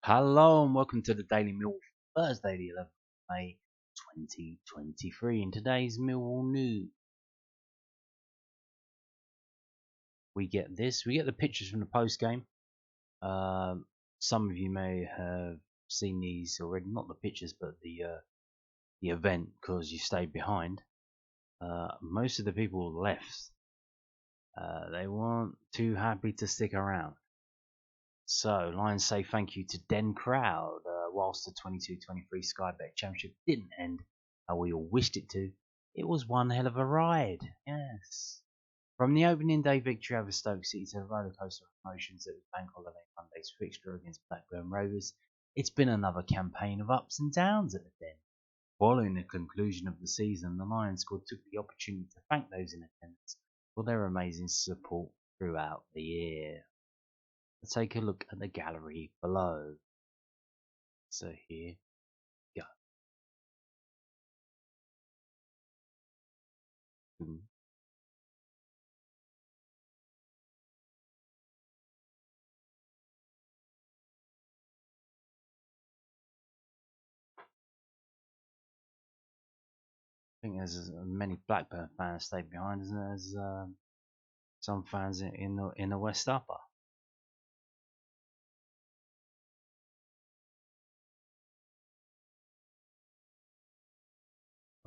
Hello and welcome to the Daily Millwall Thursday, the 11th of May 2023. In today's Millwall news, we get the pictures from the post game. Some of you may have seen these already, not the pictures, but the event, because you stayed behind. Most of the people left. They weren't too happy to stick around. So, Lions say thank you to Den Crowd. Whilst the 22-23 Sky Bet Championship didn't end how we all wished it to, it was one hell of a ride. Yes. From the opening day victory over Stoke City to the rollercoaster of emotions at the Bank Holiday Monday's fixture against Blackburn Rovers, it's been another campaign of ups and downs at the Den. Following the conclusion of the season, the Lions squad took the opportunity to thank those in attendance for their amazing support throughout the year. Let's take a look at the gallery below. So here we go. Boom. I think there's as many Blackburn fans stayed behind as there's some fans in the West Upper.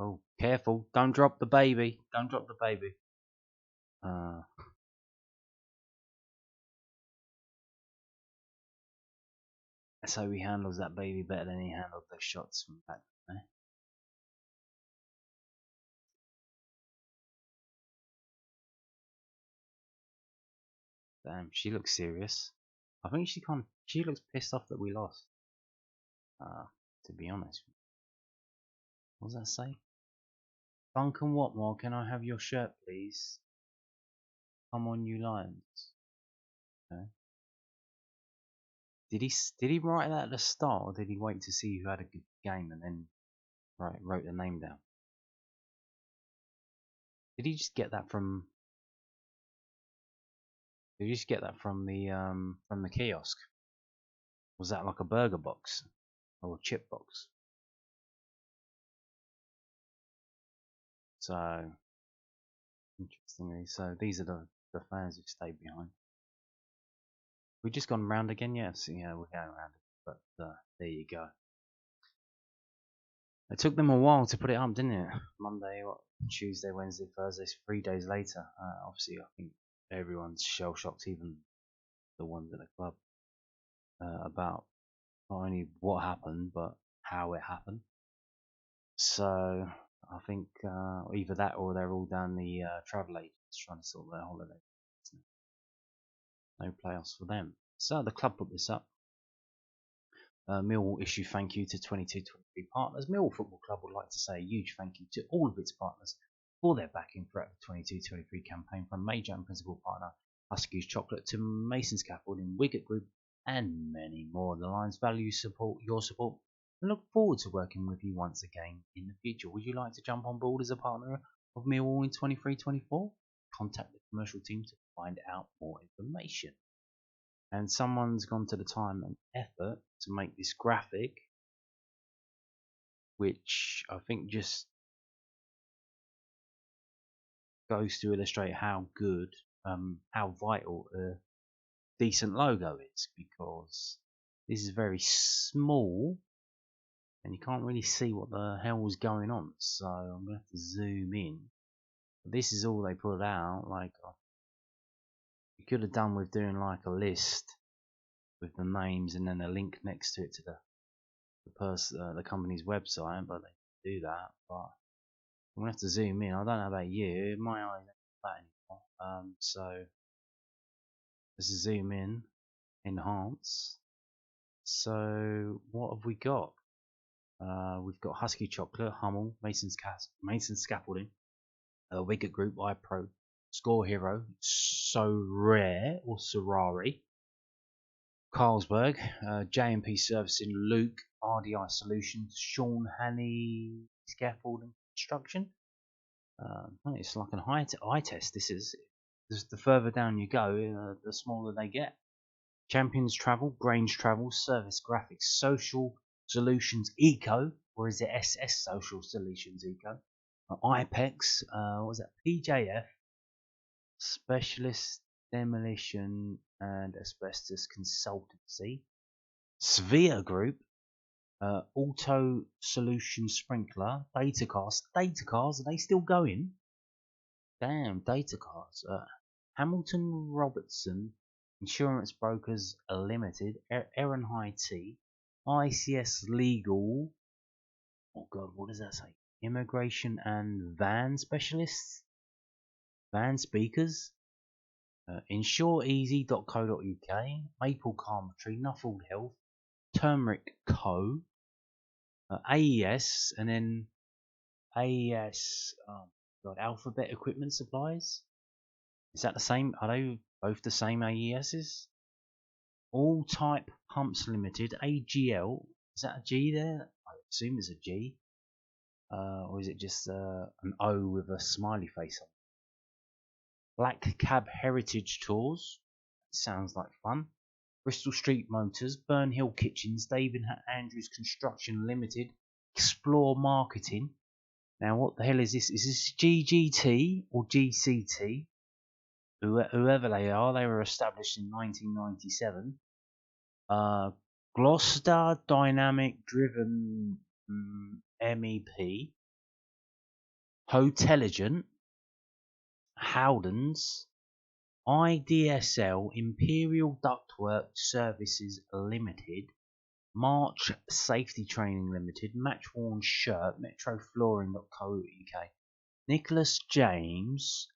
Oh, careful! Don't drop the baby! Don't drop the baby! So he handles that baby better than he handled those shots from back there. Damn, she looks serious. I think she looks pissed off that we lost. To be honest. What does that say? Duncan Watmore, can I have your shirt, please? Come on, you Lions. Okay. Did he write that at the start, or did he wait to see who had a good game and then wrote the name down? Did he just get that from? Did he just get that from the kiosk? Was that like a burger box or a chip box? So interestingly, so these are the fans who stayed behind. We just gone round again, yes. Yeah, we're going round, but there you go. It took them a while to put it up, didn't it? Monday, Tuesday, Wednesday, Thursday, 3 days later. Obviously, I think everyone's shell shocked, even the ones at the club, about not only what happened but how it happened. So I think either that or they're all down the travel agents trying to sort their holiday. No playoffs for them. So the club put this up. Millwall issue thank you to 22-23 partners. Millwall Football Club would like to say a huge thank you to all of its partners for their backing throughout the 22-23 campaign, from major and principal partner Husky's Chocolate to Mason's Scaffolding, Wicket Group, and many more. The Lions value your support, and look forward to working with you once again in the future. Would you like to jump on board as a partner of Millwall in 23-24? Contact the commercial team to find out more information. And someone's gone to the time and effort to make this graphic, which I think just goes to illustrate how good, how vital a decent logo is, because this is very small and you can't really see what the hell was going on, so I'm going to have to zoom in. This is all they put out. Like, you could have done with doing like a list with the names and then a link next to it to the company's website, but they do that. But I'm gonna have to zoom in. I don't know about you, my eyes ain't that anymore. So let's zoom in, enhance. So what have we got? We've got Husky Chocolate, Hummel, Mason's Scaffolding, Wicket Group, iPro, Score Hero, So Rare or Sorari, Carlsberg, J&P Servicing, Luke, RDI Solutions, Sean Haney Scaffolding Construction. It's like an eye test. This is the further down you go, the smaller they get. Champions Travel, Grange Travel, Service Graphics, Social Solutions Eco, or is it SS Social Solutions Eco? IPEX, what was that? PJF, Specialist Demolition and Asbestos Consultancy, Sphere Group, Auto Solution Sprinkler, Datacars. Datacars, are they still going? Damn, Datacars. Hamilton Robertson Insurance Brokers Limited, Erin High T, ICS Legal. Oh God, what does that say? Immigration and Van Specialists, Van Speakers, InsureEasy.co.uk, Maple Carmetry, Nuffield Health, Turmeric Co, AES, and then AES. Oh God, Alphabet Equipment Supplies. Is that the same? Are they both the same AESs? All Type Pumps Limited, AGL. Is that a G there? I assume it's a G. Or is it just an O with a smiley face on it? Black Cab Heritage Tours. Sounds like fun. Bristol Street Motors, Burnhill Kitchens, David Andrews Construction Limited, Explore Marketing. Now, what the hell is this? Is this GGT or GCT? Whoever they were established in 1997. Gloucester Dynamic Driven MEP, Hotelligent, Howdens, IDSL Imperial Ductwork Services Limited, March Safety Training Limited, Matchworn Shirt, Metroflooring.co.uk, Nicholas James,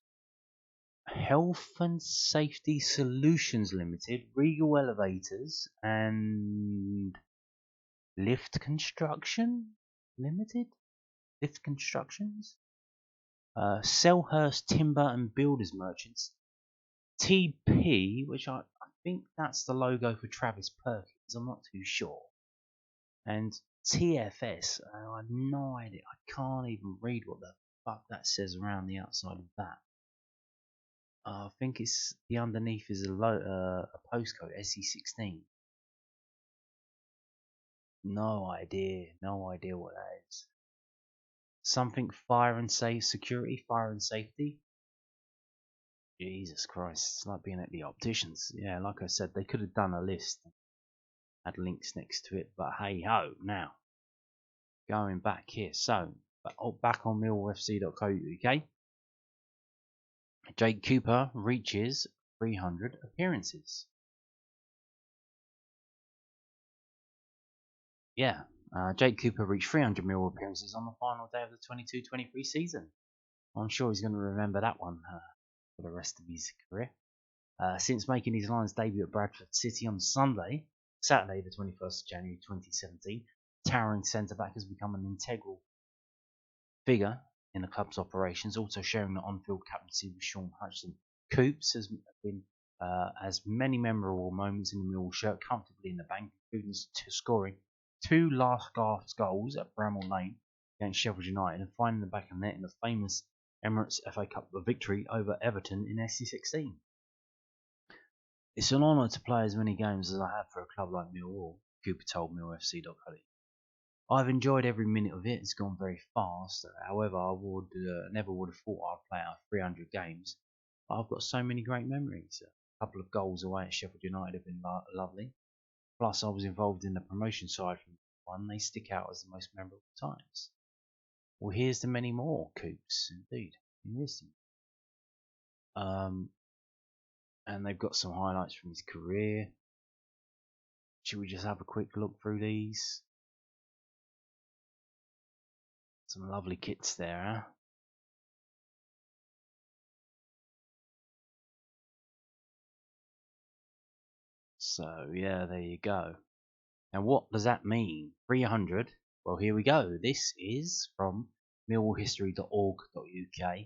Health and Safety Solutions Limited, Regal Elevators, and Lift Construction Limited? Lift Constructions? Selhurst Timber and Builders Merchants, TP, which I think that's the logo for Travis Perkins, I'm not too sure, and TFS, I have no idea, I can't even read what the fuck that says around the outside of that. I think it's the underneath is a postcode, SE16. No idea what that is. Something fire and security, fire and safety. Jesus Christ, it's like being at the opticians. Yeah, like I said, they could have done a list, had links next to it, but hey ho. Now, going back here, so back on millwallfc.co.uk, Jake Cooper reaches 300 appearances. Yeah, Jake Cooper reached 300 Millwall appearances on the final day of the 22-23 season. I'm sure he's going to remember that one for the rest of his career. Since making his Lions debut at Bradford City on Saturday, the 21st of January 2017, towering centre-back has become an integral figure in the club's operations, also sharing the on-field captaincy with Sean Hutchinson. Coops has many memorable moments in the Millwall shirt, comfortably in the bank, including scoring 2 last-gasp goals at Bramall Lane against Sheffield United and finding the back of the net in the famous Emirates FA Cup victory over Everton in SC16. It's an honour to play as many games as I have for a club like Millwall, Cooper told millfc.co. I've enjoyed every minute of it. It's gone very fast. However, I never would have thought I'd play out 300 games. But I've got so many great memories. A couple of goals away at Sheffield United have been lovely. Plus, I was involved in the promotion side from one. They stick out as the most memorable times. Well, here's to many more, Coops. Indeed, here's to and they've got some highlights from his career. Should we just have a quick look through these? Some lovely kits there, huh? So, yeah, there you go. Now, what does that mean? 300? Well, here we go. This is from millwallhistory.org.uk,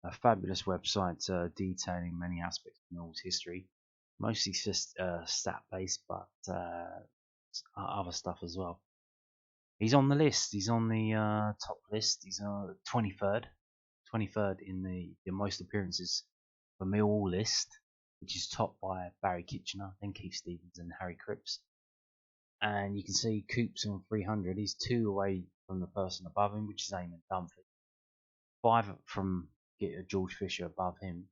a fabulous website detailing many aspects of Millwall's history, mostly stat-based, but other stuff as well. He's on the list. He's on the top list. He's 23rd in the most appearances for Millwall list. which is topped by Barry Kitchener, then Keith Stevens and Harry Cripps. And you can see Coops on 300. He's 2 away from the person above him, which is Eamon Dunphy. 5 from George Fisher above him.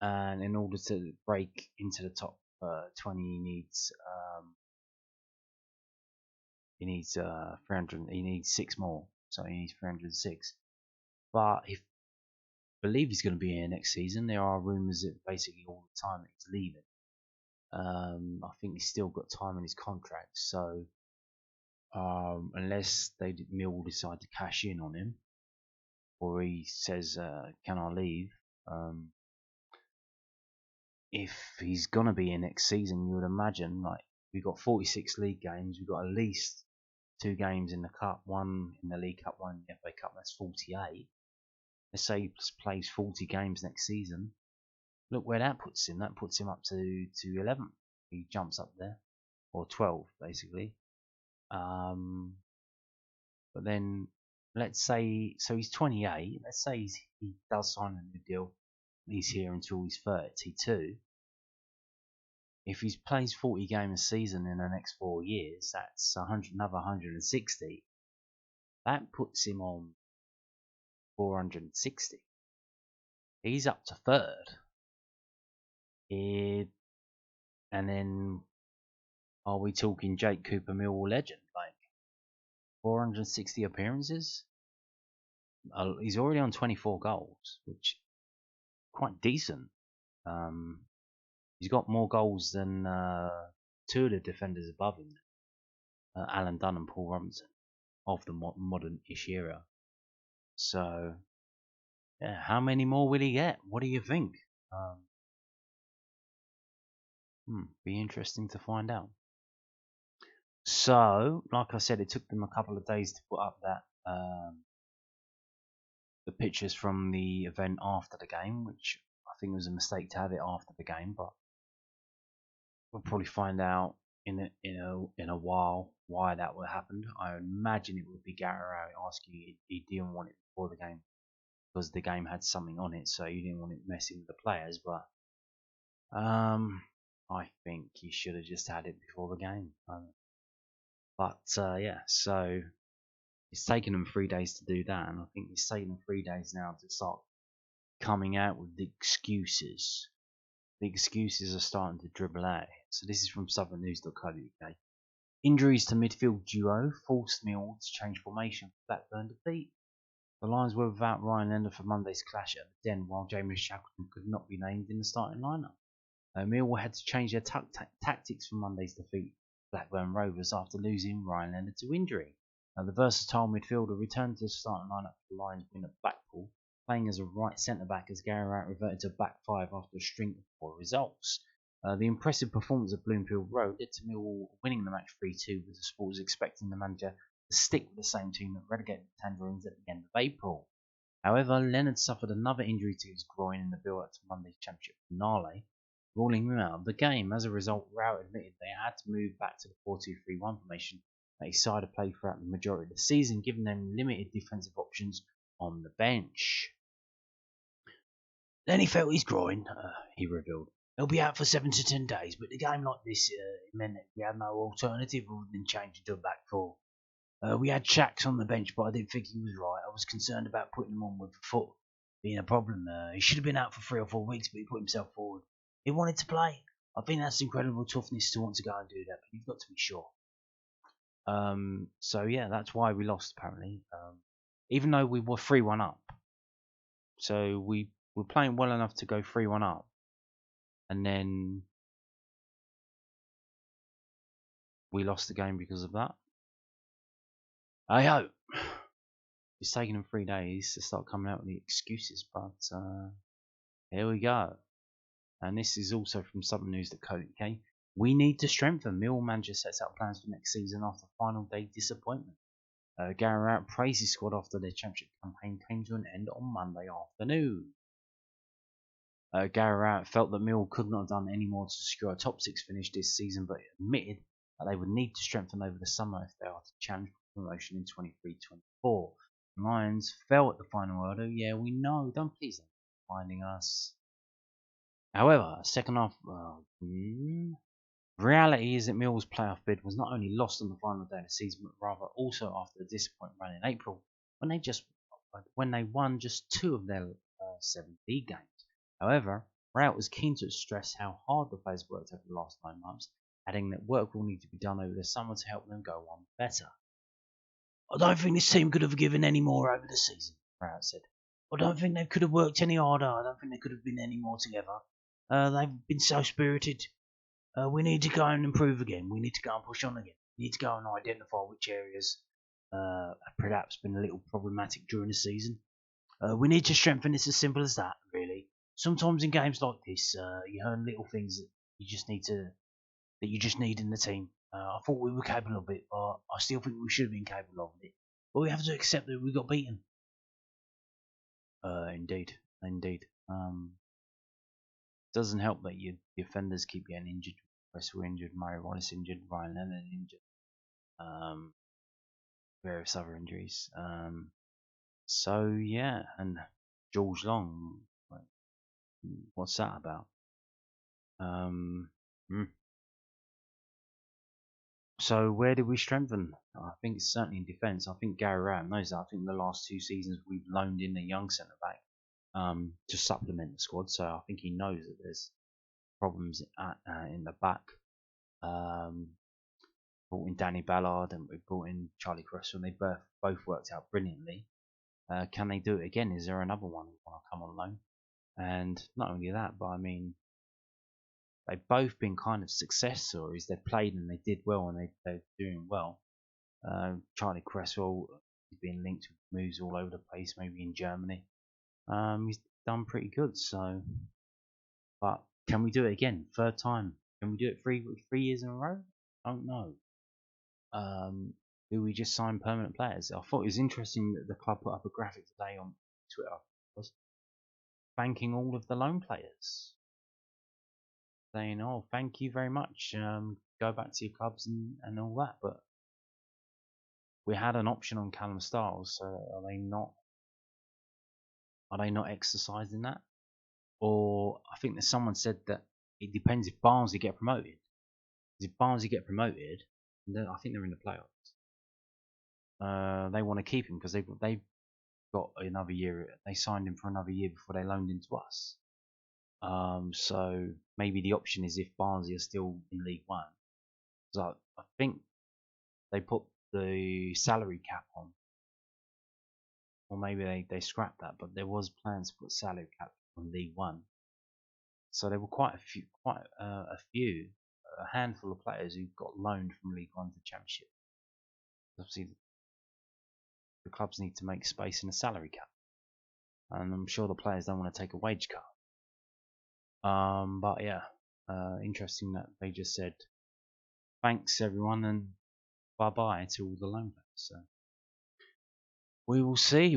And in order to break into the top 20, he needs 300. He needs 6 more, so he needs 306. But I believe he's going to be here next season. There are rumours that basically all the time that he's leaving. I think he's still got time in his contract, so unless Mill decide to cash in on him, or he says, "Can I leave?" If he's gonna be here next season, you would imagine, like, we've got 46 league games, we've got at least 2 games in the cup, 1 in the League Cup, 1 in the FA Cup. That's 48. Let's say he plays 40 games next season. Look where that puts him. That puts him up to 11th. He jumps up there, or 12 basically. But then let's say, so he's 28. Let's say he does sign a new deal. He's here until he's 32. If he plays 40 games a season in the next 4 years, that's another 160. That puts him on 460. He's up to 3rd. And then, are we talking Jake Cooper, Millwall legend? Like 460 appearances? He's already on 24 goals, which is quite decent. He's got more goals than 2 of the defenders above him, Alan Dunn and Paul Robinson, of the modern-ish era. So, yeah, how many more will he get? What do you think? Be interesting to find out. So, like I said, it took them a couple of days to put up that the pictures from the event after the game, which I think was a mistake to have it after the game, but we'll probably find out in a while why that would happen. I imagine it would be Gary asking he didn't want it before the game because the game had something on it, so you didn't want it messing with the players. But I think he should have just had it before the game. Yeah, so it's taken them 3 days to do that, and I think it's taken them 3 days now to start coming out with the excuses. The excuses are starting to dribble out. So this is from southernnews.co.uk. Injuries to midfield duo forced Mill to change formation for Blackburn defeat. The Lions were without Ryan Leonard for Monday's clash at the Den, while James Shackleton could not be named in the starting lineup. Millwall had to change their tactics for Monday's defeat Blackburn Rovers after losing Ryan Leonard to injury. The versatile midfielder returned to the starting lineup for the Lions win at Blackpool, playing as a right centre-back as Gary Wright reverted to back 5 after a string of poor results. The impressive performance at Bloomfield Road led to Millwall winning the match 3-2, with the supporters expecting the manager to stick with the same team that relegated the Tangerines at the end of April. However, Leonard suffered another injury to his groin in the build-up to Monday's championship finale, ruling him out of the game. As a result, Rowett admitted they had to move back to the 4-2-3-1 formation that his side had played throughout the majority of the season, giving them limited defensive options on the bench. Then he felt his groin, he revealed. He'll be out for 7 to 10 days, but a game like this it meant that we had no alternative other than changing to a back 4. We had Shacks on the bench, but I didn't think he was right. I was concerned about putting him on with the foot being a problem. He should have been out for 3 or 4 weeks, but he put himself forward. He wanted to play. I think that's incredible toughness to want to go and do that, but you've got to be sure. So yeah, that's why we lost apparently. Even though we were 3-1 up. So we were playing well enough to go 3-1 up. And then we lost the game because of that. I hope. It's taken them 3 days to start coming out with the excuses, but here we go. And this is also from southernnews.co.uk. We need to strengthen. Millwall manager sets out plans for next season after final day disappointment. Gary Rowett praised his squad after their championship campaign came to an end on Monday afternoon. Gary Rowett felt that Millwall could not have done any more to secure a top 6 finish this season, but admitted that they would need to strengthen over the summer if they are to challenge for promotion in 23-24. The Lions fell at the final order. Yeah, we know. Don't please don't finding us. However, second half, reality is that Millwall's playoff bid was not only lost on the final day of the season, but rather also after a disappointing run in April when they won just 2 of their 7 league games. However, Rout was keen to stress how hard the players worked over the last 9 months, adding that work will need to be done over the summer to help them go on better. I don't think this team could have given any more over the season, Rout said. I don't think they could have worked any harder. I don't think they could have been any more together. They've been so spirited. We need to go and improve again. We need to go and push on again. We need to go and identify which areas have perhaps been a little problematic during the season. We need to strengthen. It's as simple as that, really. Sometimes in games like this, you learn little things that you just need in the team. I thought we were capable of it, but I still think we should have been capable of it. But we have to accept that we got beaten. Indeed. Doesn't help that your defenders keep getting injured. We're injured, Murray Wallace injured, Ryan Leonard injured, various other injuries. So yeah, and George Long, what's that about? So where did we strengthen? I think it's certainly in defence. I think Gary Rowett knows that. I think the last 2 seasons we've loaned in a young centre back to supplement the squad. So I think he knows that there's problems in the back. Brought in Danny Ballard and we brought in Charlie Cresswell. They both worked out brilliantly. Can they do it again? Is there another one who want to come on loan? And not only that, but I mean, they've both been kind of success stories. They played and they did well, and they're doing well. Charlie Cresswell has been linked with moves all over the place, maybe in Germany. He's done pretty good. So, but can we do it again? 3rd time? Can we do it 3 years in a row? I don't know. Do we just sign permanent players? I thought it was interesting that the club put up a graphic today on Twitter, was thanking all of the loan players, saying, "Oh, thank you very much. Go back to your clubs and all that." But we had an option on Callum Styles, so are they not exercising that? Or I think that someone said that it depends if Barnsley get promoted. If Barnsley get promoted, then I think they're in the playoffs. They want to keep him because they've got another year. They signed him for another year before they loaned him to us. So maybe the option is if Barnsley are still in League One. So I think they put the salary cap on, or maybe they scrapped that. But there was plans to put salary cap on League One. So there were quite a handful of players who got loaned from League One to Championship. Obviously, the clubs need to make space in the salary cap, and I'm sure the players don't want to take a wage cut. But yeah, interesting that they just said thanks everyone and bye bye to all the loan players. So we will see.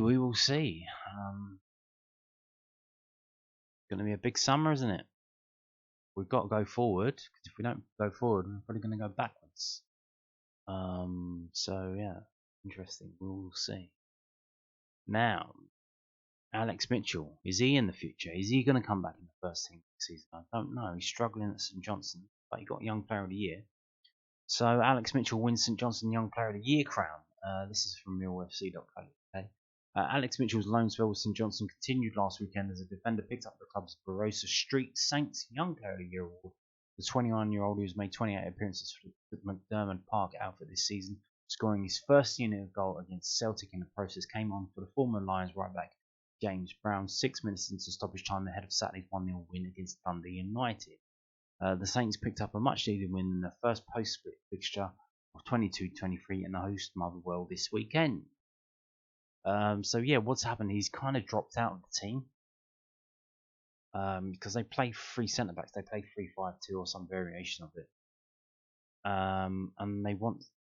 Going to be a big summer, isn't it? We've got to go forward, because if we don't go forward, we're probably going to go backwards. So yeah, interesting. We will see. Now, Alex Mitchell, is he in the future? Is he going to come back in the first team next season? I don't know. He's struggling at St Johnstone, but he got Young Player of the Year. So Alex Mitchell wins St Johnstone Young Player of the Year crown. This is from millwallfc.co.uk. Alex Mitchell's loan spell with St Johnstone continued last weekend as a defender picked up the club's Barossa Street Saints Young Player of the Year award. The 21-year-old who has made 28 appearances for the McDermott Park outfit this season, scoring his first unit goal against Celtic in the process, came on for the former Lions right back James Brown 6 minutes into stoppage time ahead of Saturday's 1-0 win against Dundee United. The Saints picked up a much-needed win in their first post-split fixture of 22-23 in the host Motherwell this weekend. So yeah, what's happened? He's kind of dropped out of the team because they play 3 centre backs. They play 3-5-2 or some variation of it. And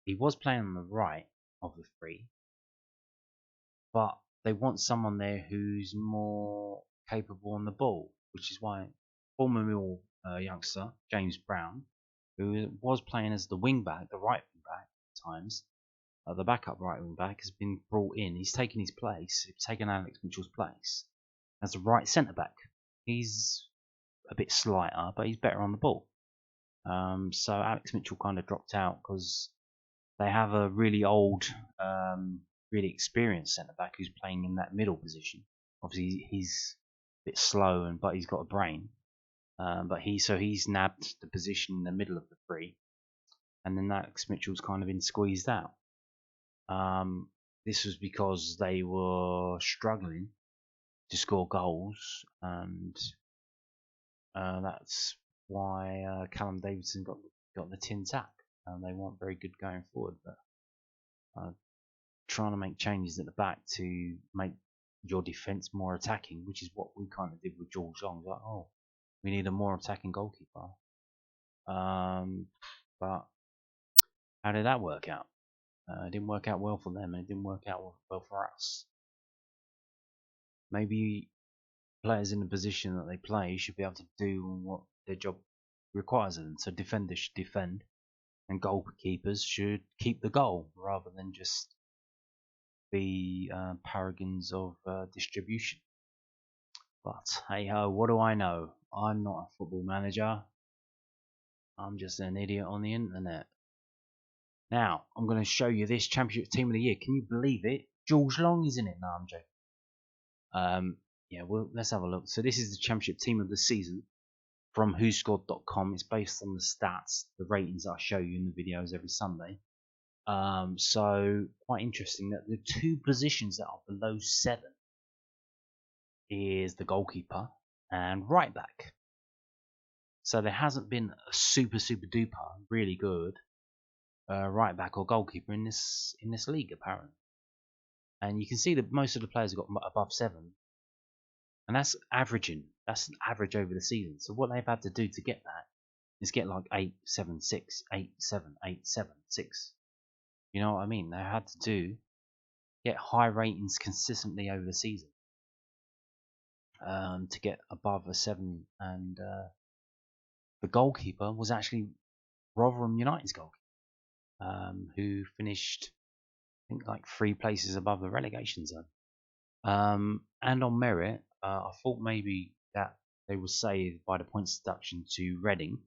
he was playing on the right of the 3, but they want someone there who's more capable on the ball, which is why former Millwall youngster James Brown, who was playing as the wing back, the right wing back at times, the backup right wing back, has been brought in. He's taken his place. He's taken Alex Mitchell's place as the right centre back. He's a bit slighter, but he's better on the ball. So Alex Mitchell kind of dropped out because they have a really old, really experienced centre back who's playing in that middle position. Obviously, he's a bit slow, but he's got a brain. But he's nabbed the position in the middle of the three, and then Alex Mitchell's kind of been squeezed out. This was because they were struggling to score goals, and that's why Callum Davidson got the tin tack. They weren't very good going forward, but trying to make changes at the back to make your defence more attacking, which is what we kind of did with George Long. Like, oh, we need a more attacking goalkeeper. But how did that work out? It didn't work out well for them, and it didn't work out well for us. Maybe players in the position that they play should be able to do what their job requires of them. So defenders should defend, and goalkeepers should keep the goal rather than just be paragons of distribution. But hey ho, what do I know? I'm not a football manager. I'm just an idiot on the internet. Now, I'm going to show you this Championship Team of the Year. Can you believe it? George Long is in it. No, I'm joking. Yeah, well, let's have a look. So this is the Championship Team of the season from whoscored.com. It's based on the stats, the ratings that I show you in the videos every Sunday. So quite interesting that the two positions that are below 7 is the goalkeeper and right back. So there hasn't been a super duper really good right back or goalkeeper in this league apparently. And you can see that most of the players have got above 7, and that's averaging. That's an average over the season. So what they've had to do to get that is get like 8, 7, 6, 8, 7, 8, 7, 6. You know what I mean? They had to get high ratings consistently over the season to get above a 7. And the goalkeeper was actually Rotherham United's goalkeeper, who finished, I think, like 3 places above the relegation zone. And on merit, I thought maybe that they were saved by the points deduction to Reading,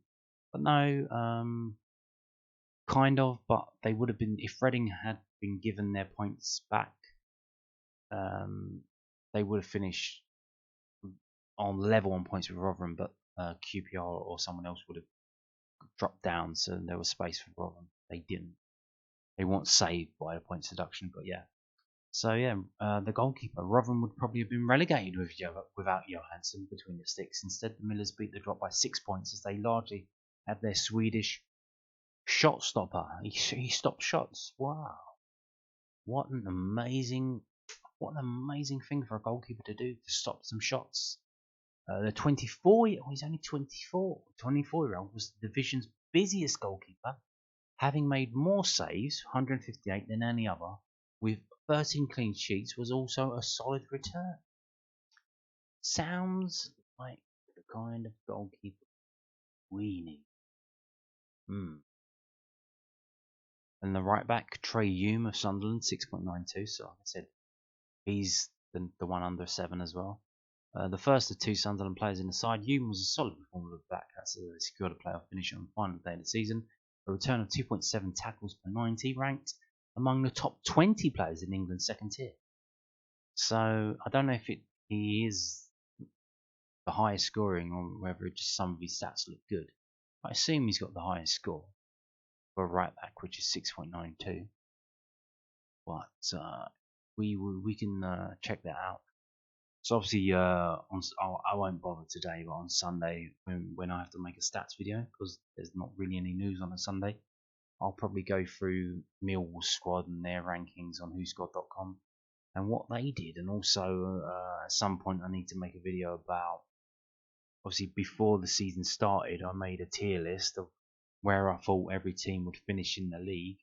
but no, kind of. But they would have been, if Reading had been given their points back, they would have finished on level on points with Rotherham, but QPR or someone else would have dropped down, so there was space for Rotherham. They didn't. They weren't saved by the points deduction, but yeah. So yeah, the goalkeeper, Rotherham would probably have been relegated without Johansson between the sticks. Instead, the Millers beat the drop by 6 points as they largely had their Swedish shot stopper. He stopped shots. Wow, what an amazing thing for a goalkeeper to do, to stop some shots. The 24, he's only 24. 24-year-old was the division's busiest goalkeeper, having made more saves, 158, than any other, with 13 clean sheets, was also a solid return. Sounds like the kind of goalkeeper we need. And the right back, Trey Hume of Sunderland, 6.92. So like I said, he's the one under 7 as well. The first of 2 Sunderland players in the side, Hume was a solid performer of the back. That's secured a playoff finish on the final day of the season. A return of 2.7 tackles per 90, ranked among the top 20 players in England's second tier. So I don't know if he is the highest scoring or whether just some of his stats look good. I assume he's got the highest score for a right back, which is 6.92. But we can check that out. So obviously, I won't bother today, but on Sunday, when I have to make a stats video, because there's not really any news on a Sunday, I'll probably go through Millwall's squad and their rankings on whoscored.com and what they did. And also, at some point, I need to make a video about, obviously, before the season started, I made a tier list of where I thought every team would finish in the league.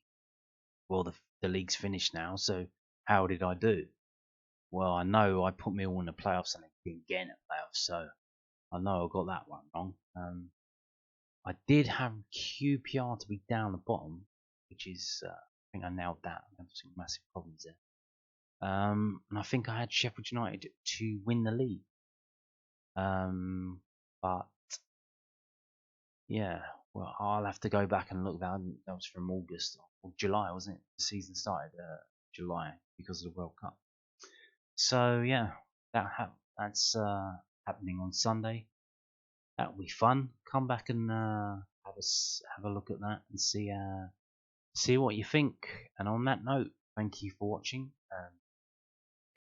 Well, the league's finished now, so how did I do? Well, I know I put Millwall in the playoffs and they didn't get in the playoffs, so I know I got that one wrong. I did have QPR to be down the bottom, which is, I think I nailed that. I have some massive problems there. And I think I had Sheffield United to win the league. But yeah, well, I'll have to go back and look. That was from August or July, wasn't it? The season started July because of the World Cup. So yeah, that's happening on Sunday. That'll be fun. Come back and have a look at that and see what you think. And on that note, thank you for watching.